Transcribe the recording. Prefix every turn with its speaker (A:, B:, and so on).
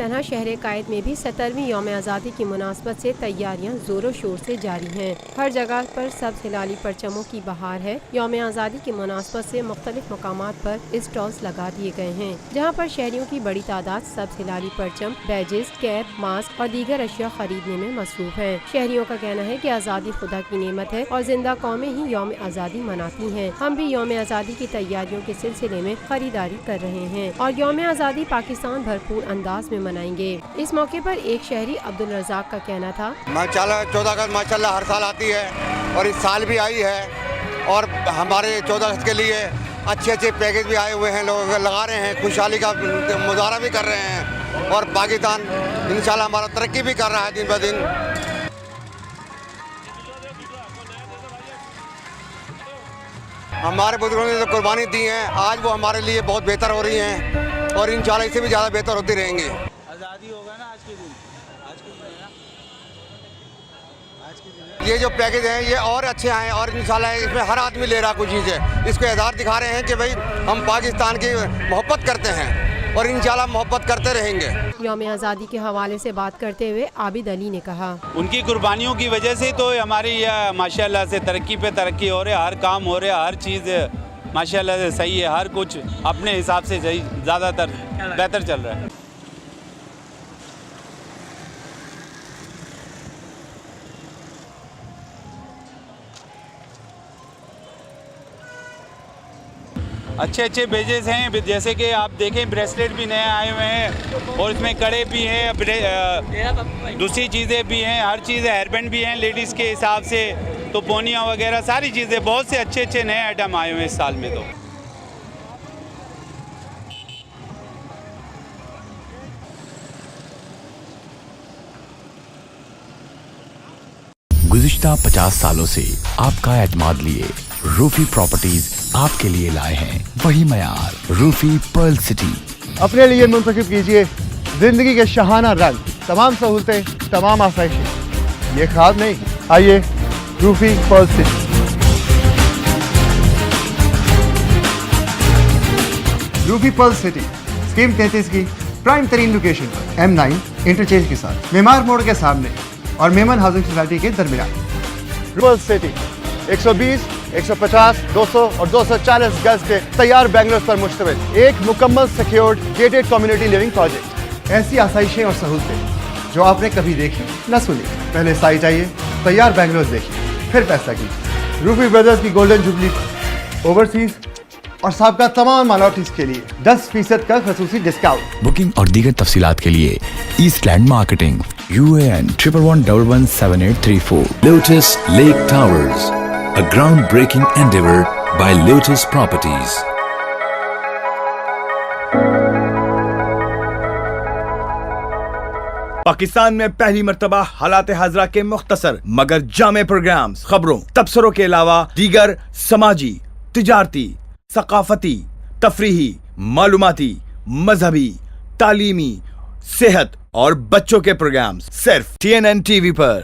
A: तरह शहर कायद में भी 17वीं यौम आज़ादी की मुनासबत से तैयारियां जोरों शोर से जारी हैं। हर जगह पर सब्ज़ हिलाली परचमों की बहार है। यौम आज़ादी की मुनासबत से मुख्तलिफ मकामात पर स्टॉल्स लगा दिए गए हैं, जहाँ पर शहरियों की बड़ी तादाद सब्ज़ हिलाली परचम, बैजेस, कैप, मास्क और दीगर अशिया खरीदने में मसरूफ है। शहरियों का कहना है कि आज़ादी खुदा की नेमत है और जिंदा कौमें ही यौम आज़ादी मनाती हैं। हम भी यौम आज़ादी की तैयारियों के सिलसिले में खरीदारी कर रहे हैं और यौम आज़ादी पाकिस्तान भरपूर अंदाज में मनाएंगे। इस मौके पर एक शहरी अब्दुल रज़ाक का कहना था,
B: 14 अगस्त माशाल्लाह हर साल आती है और इस साल भी आई है और हमारे 14 अगस्त के लिए अच्छे पैकेज भी आए हुए हैं, लोग लगा रहे हैं, खुशहाली का मुजाहरा भी कर रहे हैं और पाकिस्तान इंशाल्लाह हमारा तरक्की भी कर रहा है दिन ब दिन। हमारे बुजुर्गों ने जो कुर्बानी दी है आज वो हमारे लिए बहुत बेहतर हो रही हैं और इंशाल्लाह इससे भी ज़्यादा बेहतर होती रहेंगे।
C: आज़ादी होगा ना आज के दिन
B: ये जो पैकेज हैं ये और अच्छे आए और इंशाल्लाह इसमें हर आदमी ले रहा कुछ चीज़ें, इसको इज़हार दिखा रहे हैं कि भाई हम पाकिस्तान की मोहब्बत करते हैं और इंशाल्लाह मोहब्बत करते रहेंगे।
A: यौम आज़ादी के हवाले से बात करते हुए आबिद अली ने कहा,
D: उनकी कुर्बानियों की वजह से तो हमारी माशाल्लाह से तरक्की पे तरक्की हो रही है, हर काम हो रहा है, हर चीज़ माशाल्लाह से सही है, हर कुछ अपने हिसाब से ज़्यादातर बेहतर चल रहा है। अच्छे बेजेस हैं, जैसे कि आप देखें ब्रेसलेट भी नए आए हुए हैं और इसमें कड़े भी हैं, दूसरी चीज़ें भी हैं, हर चीज़ है, हेयरबैंड भी हैं लेडीज़ के हिसाब से, तो पोनियाँ वगैरह सारी चीज़ें, बहुत से अच्छे नए आइटम आए हुए हैं इस साल में। तो
E: गुज़िश्ता 50 सालों से आपका एतमाद लिए रूफी प्रॉपर्टीज आपके लिए लाए हैं वही मयार, रूफी पर्ल सिटी।
F: अपने लिए मुंतखब कीजिए जिंदगी के शहाना रंग, तमाम सहूलतें, तमाम आसाइशें, ये ख्वाब नहीं, आइए Rufi Perl city. Rufi Perl city scheme 33 की प्राइम तरीन लोकेशन पर M9 इंटरचेंज के साथ मेमार मोड़ के सामने और मेमन हाउसिंग सोसाइटी के दरमियान। पर्ल सिटी 120, 150, 200 और 240 गज के तैयार बैंगलोर पर मुश्तमिल एक मुकम्मल secured gated community living project. ऐसी आसाइशें और सहूलतें जो आपने कभी देखी न सुनी। पहले साइट आइए, तैयार बैंगलोर देखिए, फिर फैसला कीजिए। रूफी ब्रदर्स की गोल्डन जुबली पर ओवरसीज और साबका तमाम माइनॉरिटीज के लिए 10% का खसूसी डिस्काउंट।
E: बुकिंग और दीगर तफसीलात के लिए ईस्टलैंड marketing UAN 11117834।
G: Lotus Lake Towers, a groundbreaking endeavor by Lotus Properties.
H: Pakistan में पहली मर्तबा हालात हाजरा के मुख्तसर मगर जामे प्रोग्राम्स, खबरों, तबसरों के अलावा दीगर समाजी, तिजारती, सकाफती, तफरीही, मालूमाती, मजहबी, तालीमी, सेहत और बच्चों के प्रोग्राम्स सिर्फ TNN TV पर।